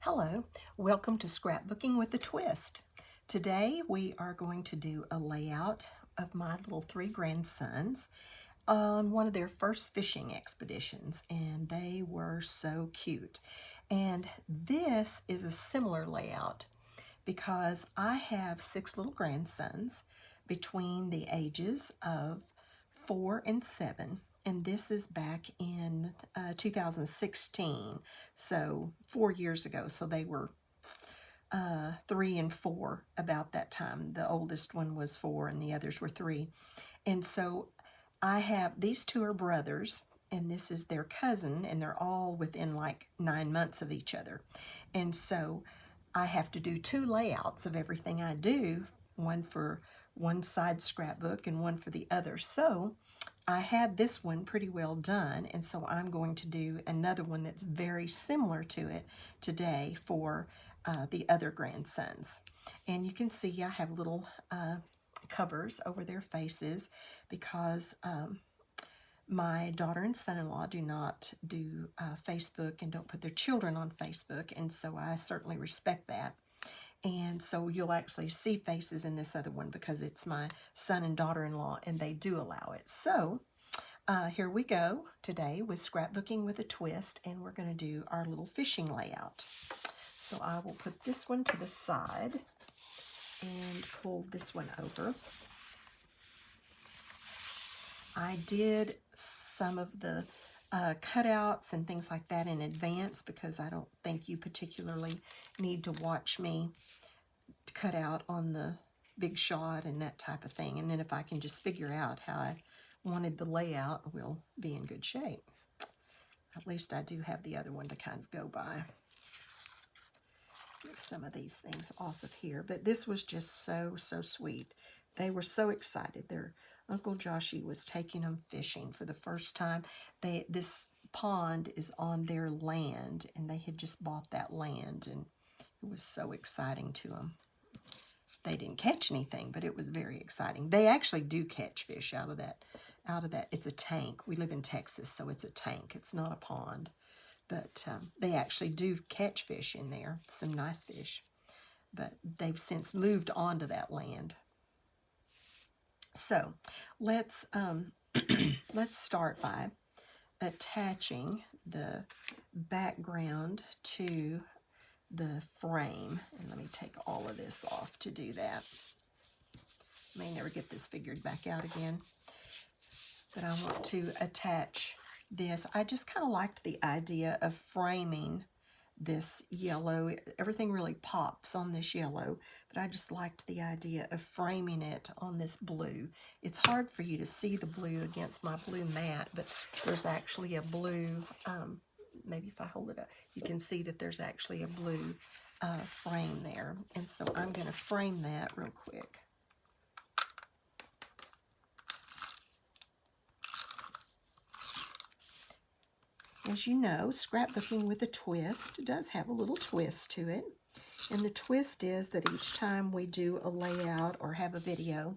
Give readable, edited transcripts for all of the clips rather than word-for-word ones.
Hello, welcome to Scrapbooking with a Twist. Today we are going to do a layout of my little three grandsons on one of their first fishing expeditions, and they were so cute. And this is a similar layout because I have six little grandsons between the ages of 4 and 7. And this is back in 2016, so 4 years ago. So they were 3 and 4 about that time. The oldest one was 4 and the others were 3. And so I have, these two are brothers, and this is their cousin, and they're all within like 9 months of each other. And so I have to do 2 layouts of everything I do, one for one side scrapbook and one for the other. So I had this one pretty well done, and so I'm going to do another one that's very similar to it today for the other grandsons. And you can see I have little covers over their faces because my daughter and son-in-law do not do Facebook and don't put their children on Facebook, and so I certainly respect that. And so you'll actually see faces in this other one because it's my son and daughter-in-law, and they do allow it. So here we go today with Scrapbooking with a Twist, and we're going to do our little fishing layout. So I will put this one to the side and pull this one over. I did some of the cutouts and things like that in advance because I don't think you particularly need to watch me cut out on the big shot and that type of thing. And then if I can just figure out how I wanted the layout, we'll be in good shape. At least I do have the other one to kind of go by. Get some of these things off of here. But this was just so sweet. They were so excited. Their Uncle Joshy was taking them fishing for the first time. This pond is on their land, and they had just bought that land, and it was so exciting to them. They didn't catch anything, but it was very exciting. They actually do catch fish out of that. It's a tank. We live in Texas, so it's a tank. It's not a pond. But they actually do catch fish in there, some nice fish. But they've since moved on to that land. So let's start by attaching the background to the frame. And let me take all of this off to do that. May never get this figured back out again. But I want to attach this. I just kind of liked the idea of framing this yellow. Everything really pops on this yellow, but I just liked the idea of framing it on this blue. It's hard for you to see the blue against my blue mat, but there's actually a blue, maybe if I hold it up, you can see that there's actually a blue frame there. And so I'm going to frame that real quick. As you know, Scrapbooking with a Twist does have a little twist to it. And the twist is that each time we do a layout or have a video,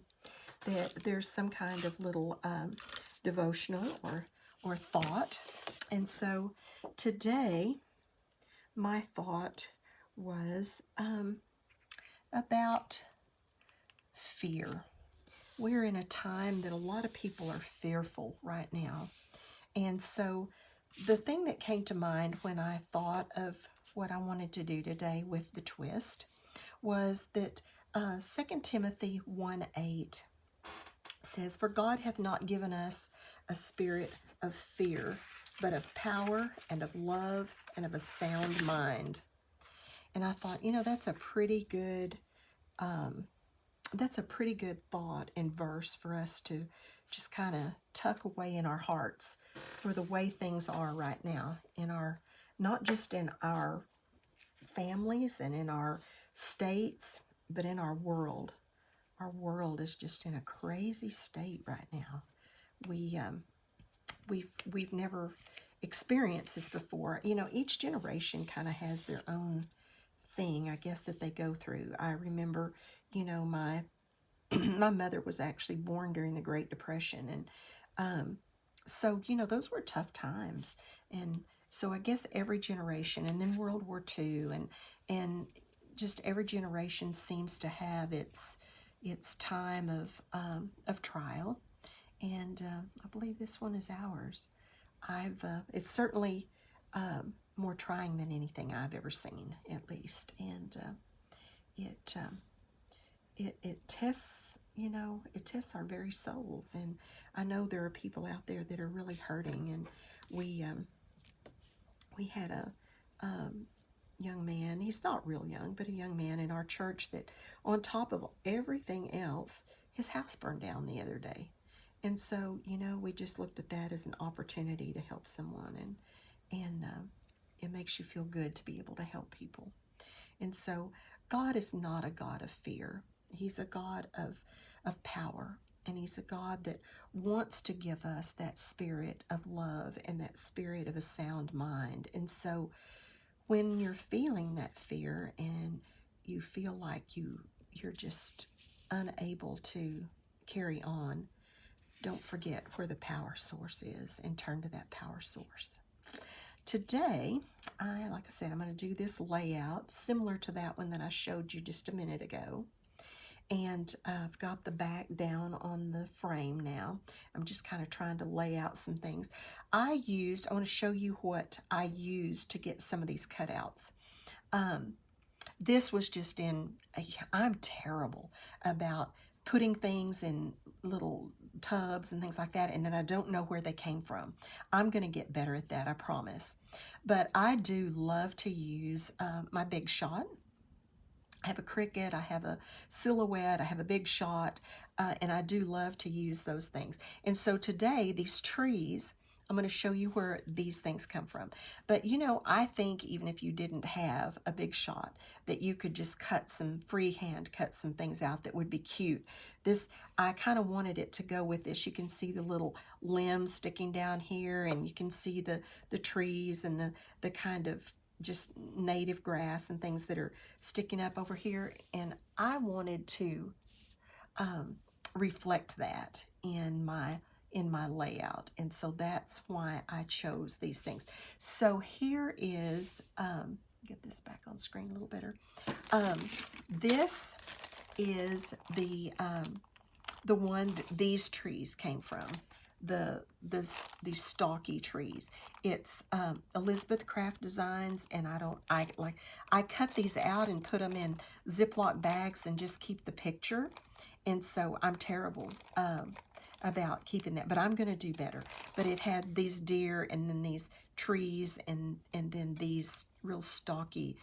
that there's some kind of little devotional or thought. And so today, my thought was about fear. We're in a time that a lot of people are fearful right now. And so the thing that came to mind when I thought of what I wanted to do today with the twist was that 2 Timothy 1:8 says, "For God hath not given us a spirit of fear, but of power and of love and of a sound mind." And I thought, you know, that's a pretty good thought and verse for us to just kind of tuck away in our hearts for the way things are right now in our, not just in our families and in our states, but in our world. Our world is just in a crazy state right now. We've never experienced this before. You know, each generation kind of has their own thing, I guess, that they go through. I remember, you know, my mother was actually born during the Great Depression, and so, you know, those were tough times. And So I guess every generation, and then World War II, and just every generation seems to have its time of trial. And I believe this one is ours. It's certainly more trying than anything I've ever seen, at least. And it tests, it tests our very souls. And I know there are people out there that are really hurting. And we had a young man, he's not real young, but a young man in our church that, on top of everything else, his house burned down the other day. And so, we just looked at that as an opportunity to help someone, and it makes you feel good to be able to help people. And so God is not a God of fear. He's a God of power, and he's a God that wants to give us that spirit of love and that spirit of a sound mind. And so when you're feeling that fear and you feel like you're just unable to carry on, don't forget where the power source is and turn to that power source. Today, like I said, I'm going to do this layout similar to that one that I showed you just a minute ago. And I've got the back down on the frame now. I'm just kind of trying to lay out some things. I want to show you what I used to get some of these cutouts. This was just I'm terrible about putting things in little tubs and things like that, and then I don't know where they came from. I'm going to get better at that, I promise. But I do love to use my Big Shot. I have a Cricut, I have a Silhouette, I have a Big Shot, and I do love to use those things. And so today, these trees, I'm going to show you where these things come from. But I think even if you didn't have a Big Shot, that you could just freehand cut some things out that would be cute. I kind of wanted it to go with this. You can see the little limbs sticking down here, and you can see the trees and the kind of just native grass and things that are sticking up over here. And I wanted to reflect that in my layout, and so that's why I chose these things. So here is get this back on screen a little better. This is the one that these trees came from. These stalky trees. It's Elizabeth Craft Designs, and I cut these out and put them in Ziploc bags and just keep the picture. And so I'm terrible about keeping that, but I'm going to do better. But it had these deer, and then these trees, and then these real stalky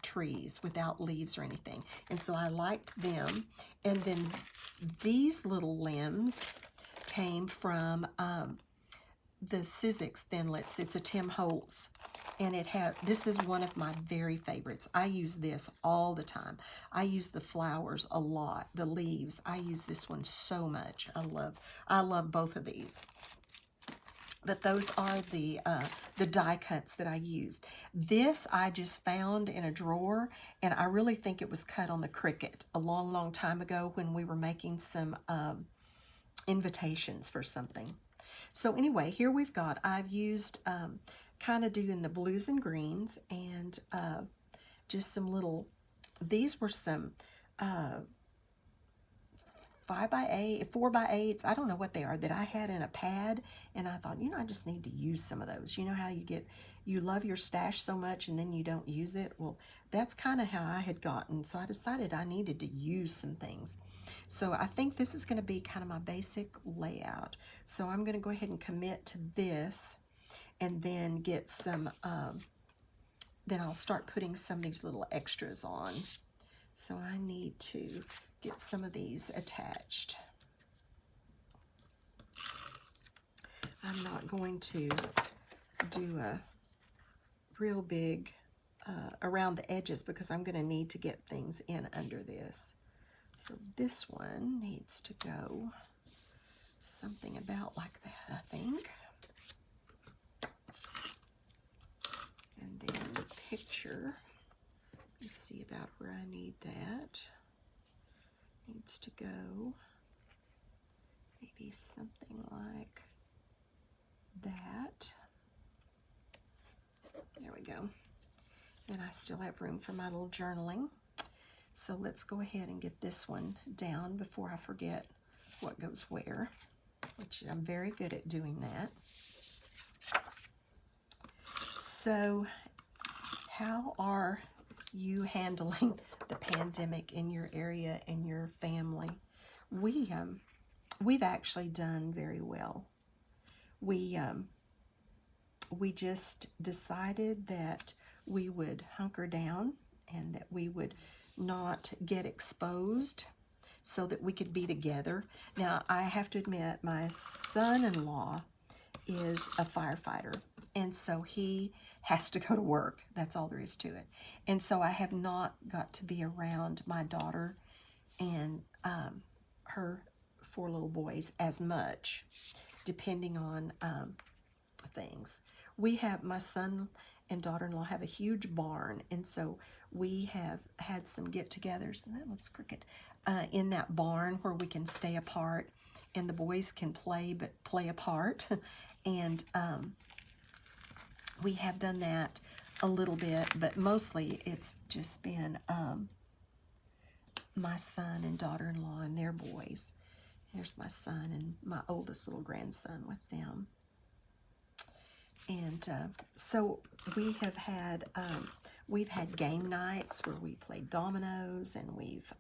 trees without leaves or anything. And so I liked them. And then these little limbs came from the Sizzix Thinlits. It's a Tim Holtz, and this is one of my very favorites. I use this all the time. I use the flowers a lot, the leaves. I use this one so much. I love both of these. But those are the die cuts that I used. This I just found in a drawer, and I really think it was cut on the Cricut a long, long time ago when we were making some invitations for something. So anyway, here I've used kind of doing the blues and greens, and just some little, these were some 5x8, 4x8s, I don't know what they are, that I had in a pad, and I thought, I just need to use some of those. You know how you love your stash so much and then you don't use it? Well, that's kind of how I had gotten, so I decided I needed to use some things. So I think this is going to be kind of my basic layout. So I'm going to go ahead and commit to this, and then get some, then I'll start putting some of these little extras on. So I need to get some of these attached. I'm not going to do a real big around the edges, because I'm going to need to get things in under this. So this one needs to go something about like that, I think. And then the picture, let me see about where I need that. Needs to go maybe something like that. There we go. And I still have room for my little journaling. So let's go ahead and get this one down before I forget what goes where, which I'm very good at doing that. So how are you handling the pandemic in your area and your family? We've actually done very well. We just decided that we would hunker down and that we would not get exposed so that we could be together. Now, I have to admit, my son-in-law is a firefighter, and so he has to go to work. That's all there is to it. And so I have not got to be around my daughter and her 4 little boys as much, depending on things. My son and daughter-in-law have a huge barn, and so we have had some get-togethers, and that looks crooked, in that barn where we can stay apart, and the boys can play, but play apart. And we have done that a little bit, but mostly it's just been my son and daughter-in-law and their boys. Here's my son and my oldest little grandson with them. And so we've had game nights where we played dominoes, and we've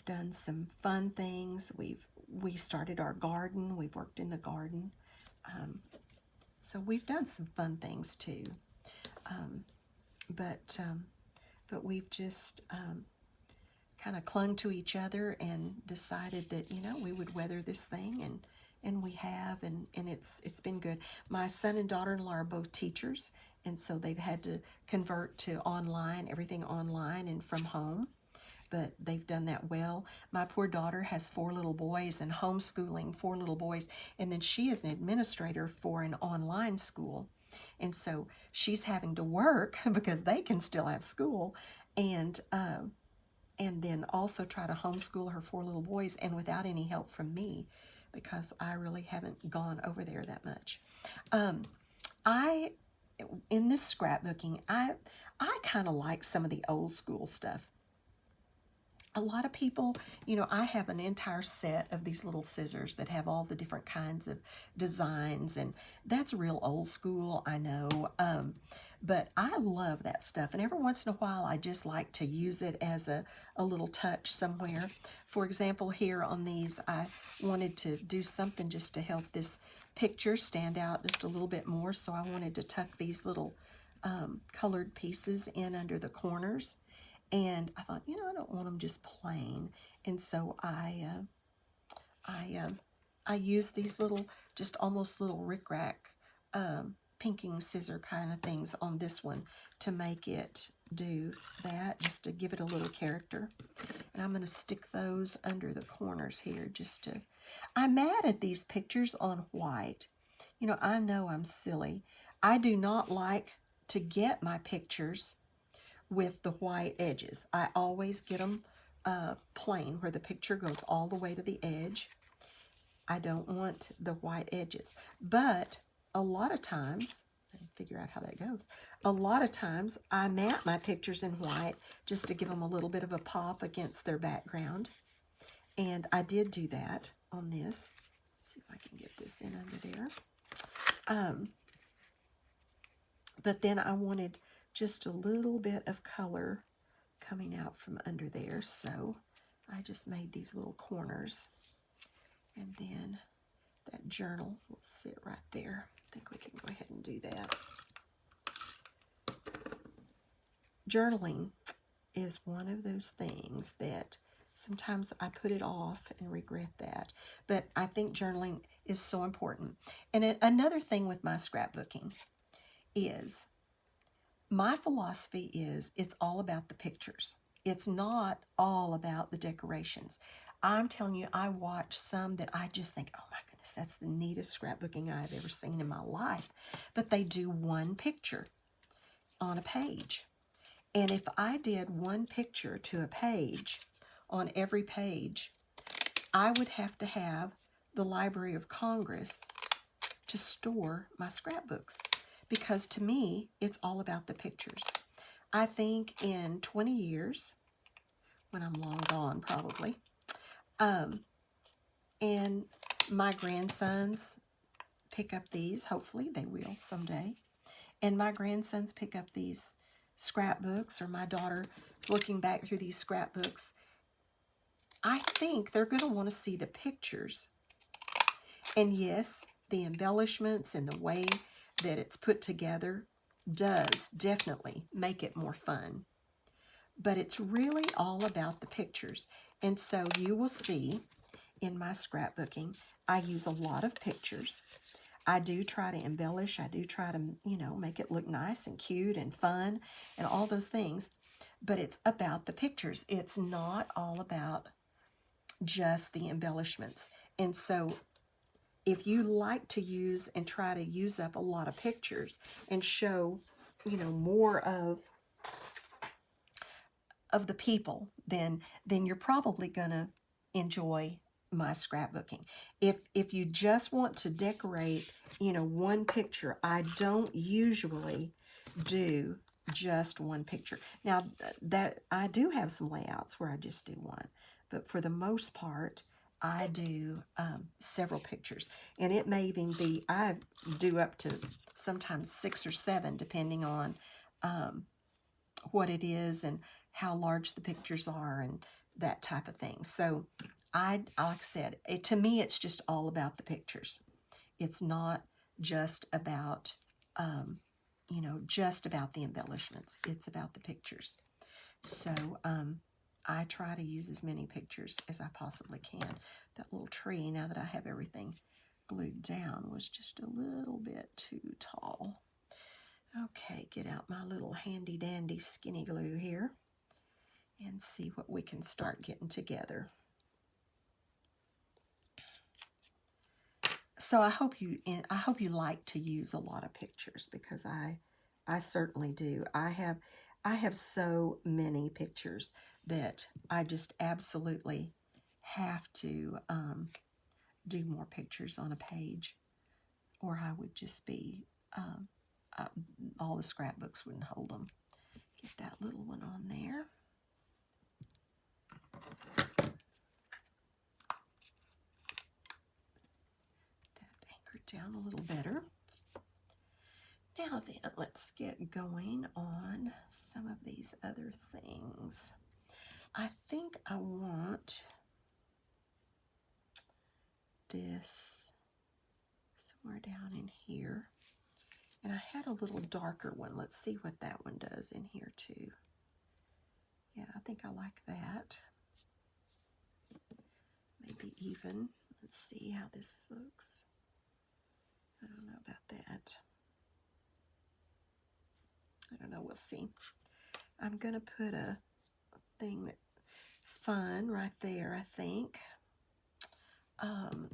done some fun things. We started our garden. We've worked in the garden. So we've done some fun things too. But we've just kind of clung to each other and decided that, you know, we would weather this thing, and we have, and it's been good. My son and daughter-in-law are both teachers, and so they've had to convert to online, everything online and from home, but they've done that well. My poor daughter has 4 little boys and homeschooling 4 little boys, and then she is an administrator for an online school, and so she's having to work because they can still have school, and then also try to homeschool her 4 little boys, and without any help from me, because I really haven't gone over there that much. In this scrapbooking, I kind of like some of the old school stuff. A lot of people, you know, I have an entire set of these little scissors that have all the different kinds of designs, and that's real old school, I know, but I love that stuff, and every once in a while I just like to use it as a little touch somewhere. For example, here on these, I wanted to do something just to help this picture stand out just a little bit more, so I wanted to tuck these little colored pieces in under the corners. And I thought, you know, I don't want them just plain, and so I use these little, just almost little rickrack pinking scissor kind of things on this one to make it do that, just to give it a little character. And I'm going to stick those under the corners here just to... I'm mad at these pictures on white. You know I'm silly. I do not like to get my pictures with the white edges. I always get them plain, where the picture goes all the way to the edge. I don't want the white edges. But a lot of times, figure out how that goes, a lot of times I mat my pictures in white just to give them a little bit of a pop against their background. And I did do that on this. Let's see if I can get this in under there. But then I wanted just a little bit of color coming out from under there, so I just made these little corners, and then that journal will sit right there. I think we can go ahead and do that. Journaling is one of those things that sometimes I put it off and regret that, but I think journaling is so important. And another thing with my scrapbooking is, my philosophy is it's all about the pictures. It's not all about the decorations. I'm telling you, I watch some that I just think, oh my goodness, that's the neatest scrapbooking I've ever seen in my life. But they do one picture on a page. And if I did one picture to a page on every page, I would have to have the Library of Congress to store my scrapbooks, because to me, it's all about the pictures. I think in 20 years, when I'm long gone probably, and my grandsons pick up these, hopefully they will someday, and my grandsons pick up these scrapbooks, or my daughter is looking back through these scrapbooks, I think they're going to want to see the pictures. And yes, the embellishments and the way that it's put together does definitely make it more fun. But it's really all about the pictures. And so you will see in my scrapbooking, I use a lot of pictures. I do try to embellish. I do try to, make it look nice and cute and fun and all those things. But it's about the pictures. It's not all about just the embellishments. And so if you like to use and try to use up a lot of pictures and show, more of the people, then you're probably going to enjoy my scrapbooking. If you just want to decorate, one picture, I don't usually do just one picture. Now, that I do have some layouts where I just do one, but for the most part, I do several pictures. And it may even be, I do up to sometimes 6 or 7, depending on what it is and how large the pictures are and that type of thing. So like I said, to me, it's just all about the pictures. It's not just about, just about the embellishments. It's about the pictures. So I try to use as many pictures as I possibly can. That little tree, now that I have everything glued down, was just a little bit too tall. Okay, get out my little handy dandy skinny glue here and see what we can start getting together. So I hope you like to use a lot of pictures, because I certainly do. I have so many pictures that I just absolutely have to do more pictures on a page, or I would just be all the scrapbooks wouldn't hold them. Get that little one on there. That anchored down a little better. Now then, let's get going on some of these other things. I think I want this somewhere down in here. And I had a little darker one. Let's see what that one does in here too. Yeah, I think I like that. Maybe even, let's see how this looks. I don't know about that. I don't know, we'll see. I'm going to put a thing that fun right there, I think.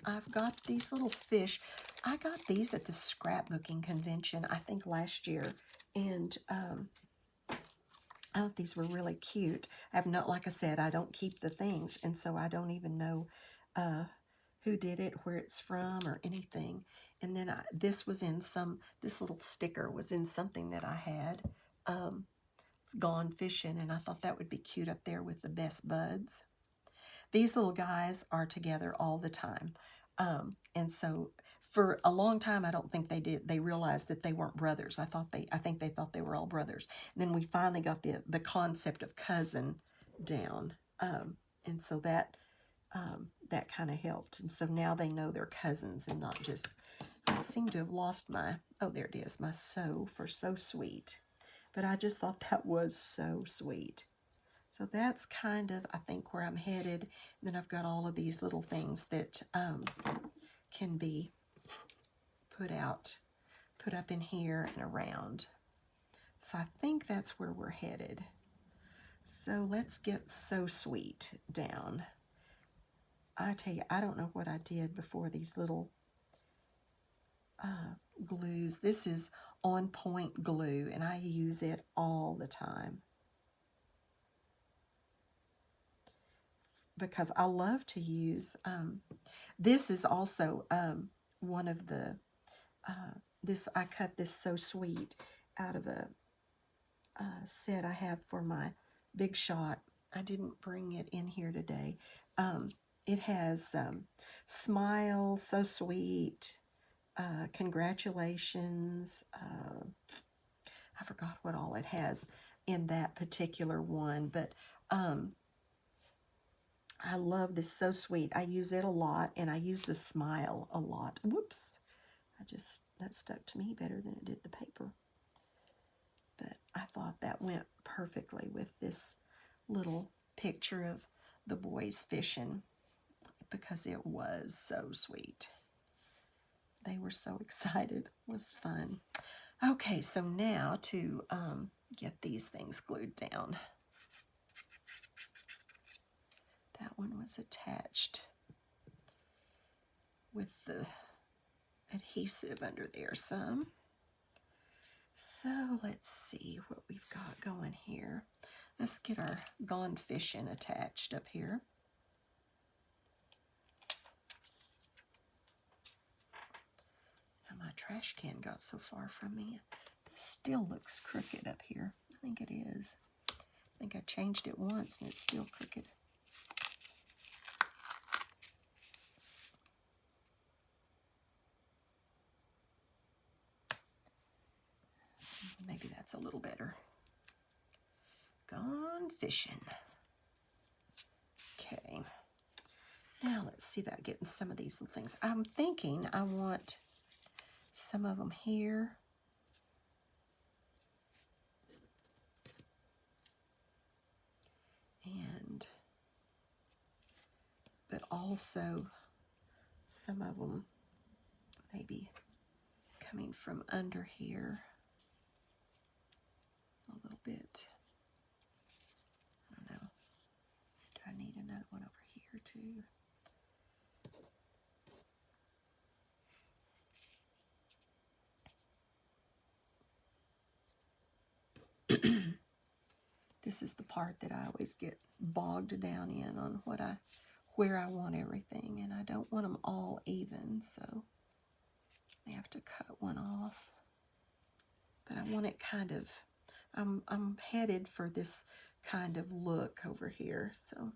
I've got these little fish. I got these at the scrapbooking convention, I think last year, and I thought these were really cute. I have not, like I said, I don't keep the things, and so I don't even know who did it, where it's from, or anything. And then this little sticker was in something that I had. It's gone fishing, and I thought that would be cute up there with the best buds. These little guys are together all the time. And so for a long time, I don't think they realized that they weren't brothers. I think they thought they were all brothers. And then we finally got the concept of cousin down. And so that kind of helped. And so now they know they're cousins and not just, I seem to have lost my, oh, there it is, my so for so sweet. But I just thought that was so sweet. So that's kind of, I think, where I'm headed. And then I've got all of these little things that can be put up in here and around. So I think that's where we're headed. So let's get so sweet down. I tell you, I don't know what I did before these little glues. This is On Point glue, and I use it all the time, because I love to use, this is also one of the I cut this So Sweet out of a set I have for my Big Shot. I didn't bring it in here today. It has Smile, So Sweet, Congratulations. I forgot what all it has in that particular one, but I love this So Sweet. I use it a lot, and I use the Smile a lot. Whoops. That stuck to me better than it did the paper. But I thought that went perfectly with this little picture of the boys fishing because it was so sweet. They were so excited. It was fun. Okay, so now to get these things glued down. That one was attached with the adhesive under there some. So let's see what we've got going here. Let's get our Gone Fishing attached up here. Now my trash can got so far from me. This still looks crooked up here. I think it is. I think I changed it once and it's still crooked. Maybe that's a little better. Gone Fishing. Okay. Now let's see about getting some of these little things. I'm thinking I want some of them here. But also some of them maybe coming from under here a little bit. I don't know. Do I need another one over here too? This is the part that I always get bogged down in on where I want everything, and I don't want them all even, so I have to cut one off. But I want it kind of, I'm headed for this kind of look over here, so.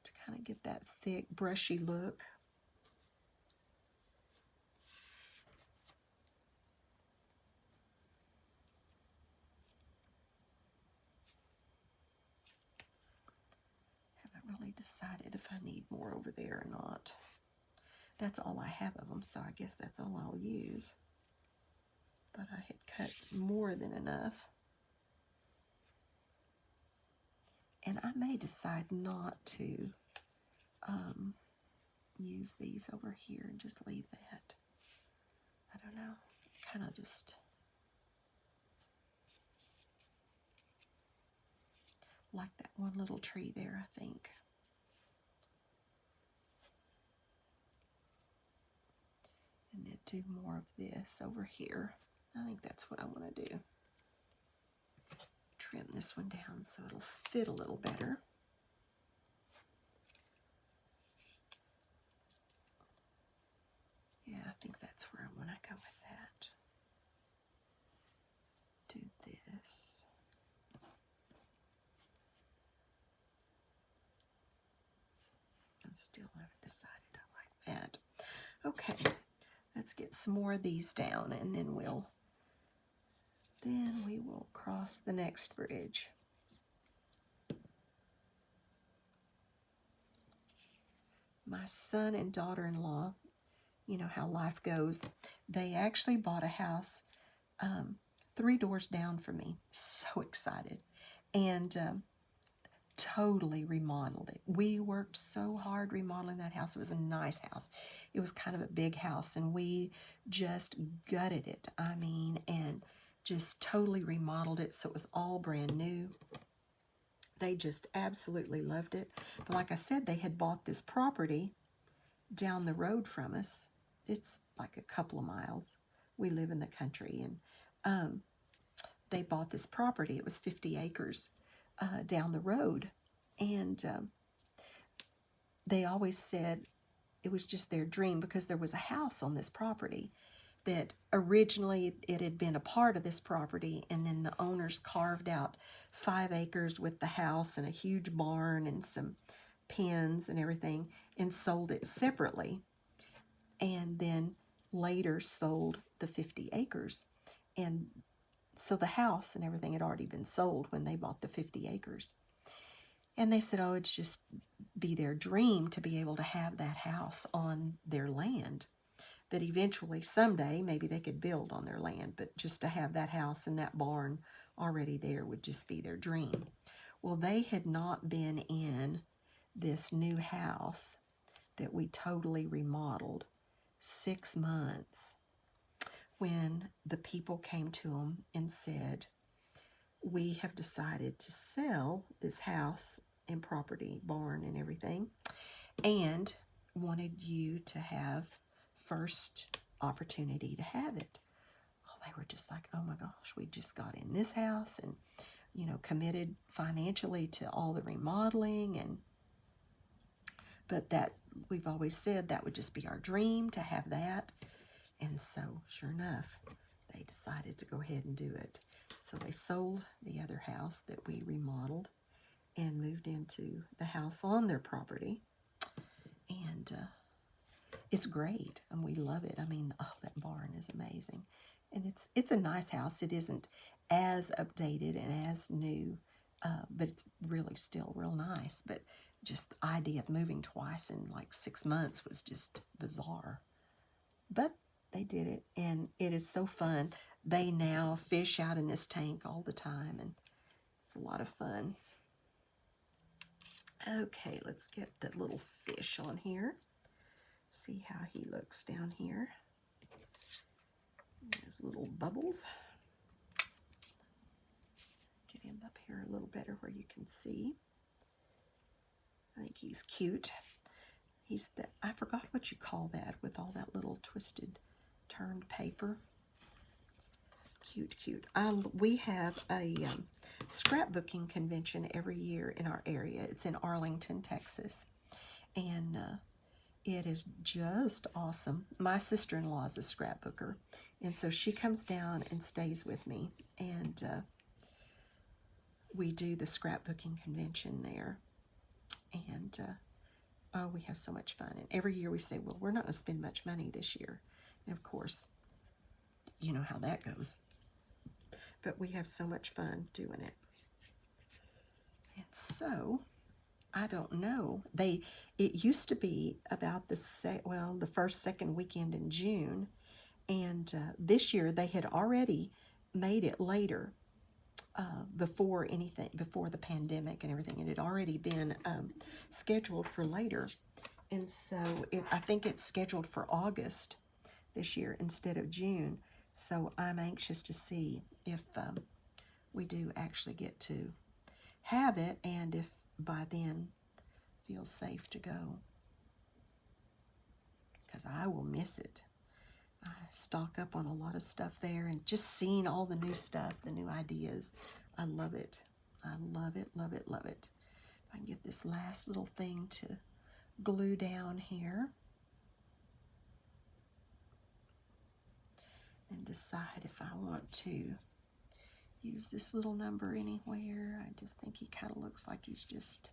To kind of get that thick, brushy look. Really decided if I need more over there or not. That's all I have of them, so I guess that's all I'll use. But I had cut more than enough. And I may decide not to use these over here and just leave that. I don't know. Kind of just like that one little tree there, I think. And then do more of this over here. I think that's what I want to do. Trim this one down so it'll fit a little better. Yeah, I think that's where I want to go with that. Do this. I still haven't decided I like that. Okay, let's get some more of these down, and then we will cross the next bridge. My son and daughter-in-law, you know how life goes, they actually bought a house 3 doors down from me. So excited. And totally remodeled it. We worked so hard remodeling that house. It was a nice house. It was kind of a big house, and we just gutted it. I mean, and just totally remodeled it so it was all brand new. They just absolutely loved it. But like I said, they had bought this property down the road from us. It's like a couple of miles. We live in the country, and they bought this property. It was 50 acres down the road, and they always said it was just their dream because there was a house on this property that originally it had been a part of this property, and then the owners carved out 5 acres with the house and a huge barn and some pens and everything and sold it separately, and then later sold the 50 acres. And so the house and everything had already been sold when they bought the 50 acres. And they said, oh, it's just be their dream to be able to have that house on their land, that eventually someday maybe they could build on their land, but just to have that house and that barn already there would just be their dream. Well, they had not been in this new house that we totally remodeled 6 months when the people came to them and said, we have decided to sell this house and property, barn and everything, and wanted you to have first opportunity to have it. Oh, they were just like, oh my gosh, we just got in this house and, you know, committed financially to all the remodeling, and but that we've always said that would just be our dream to have that. And so sure enough, they decided to go ahead and do it. So they sold the other house that we remodeled and moved into the house on their property. And it's great, and we love it. I mean, oh, that barn is amazing. And it's a nice house. It isn't as updated and as new, but it's really still real nice. But just the idea of moving twice in like 6 months was just bizarre. But they did it, and it is so fun. They now fish out in this tank all the time, and it's a lot of fun. Okay, let's get that little fish on here. See how he looks down here. There's little bubbles. Get him up here a little better where you can see. I think he's cute. He's the, I forgot what you call that with all that little twisted turned paper. Cute, cute. We have a scrapbooking convention every year in our area. It's in Arlington, Texas. And it is just awesome. My sister-in-law is a scrapbooker, and so she comes down and stays with me, and we do the scrapbooking convention there. And oh, we have so much fun. And every year we say, well, we're not going to spend much money this year. And of course, you know how that goes. But we have so much fun doing it. And so, I don't know. It used to be about the first, second weekend in June. And this year they had already made it later. Before the pandemic and everything, it had already been scheduled for later, and so I think it's scheduled for August this year instead of June. So I'm anxious to see if we do actually get to have it, and if by then feels safe to go, because I will miss it. I stock up on a lot of stuff there, and just seeing all the new stuff, the new ideas. I love it. I love it, love it, love it. If I can get this last little thing to glue down here. And decide if I want to use this little number anywhere. I just think he kind of looks like he's just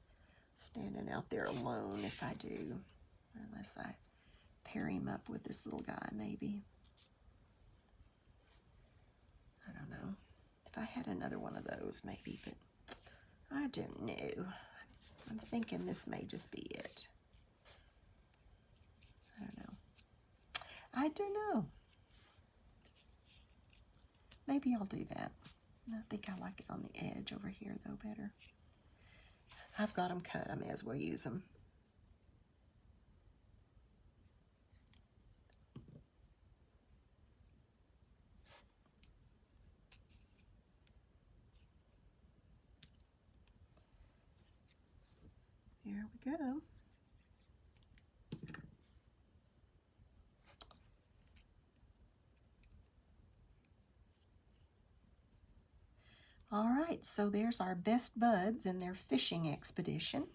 standing out there alone if I do. Unless I pair him up with this little guy, maybe. I don't know. If I had another one of those, maybe, but I don't know. I'm thinking this may just be it. I don't know. I don't know. Maybe I'll do that. I think I like it on the edge over here, though, better. I've got them cut. I may as well use them. There we go. All right, so there's our best buds in their fishing expedition.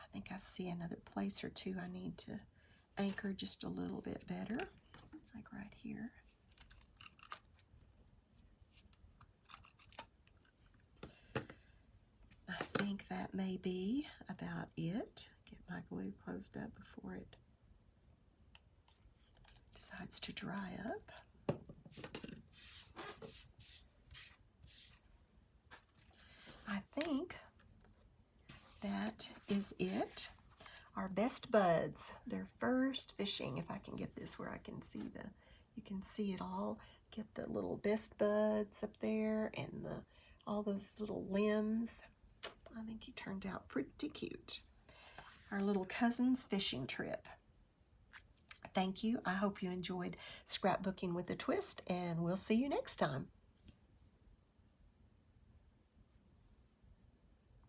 I think I see another place or two I need to anchor just a little bit better, like right here. I think that may be about it. Get my glue closed up before it decides to dry up. I think that is it. Our best buds, their first fishing. If I can get this where I can see you can see it all. Get the little best buds up there and all those little limbs. I think he turned out pretty cute. Our little cousin's fishing trip. Thank you. I hope you enjoyed Scrapbooking with a Twist, and we'll see you next time.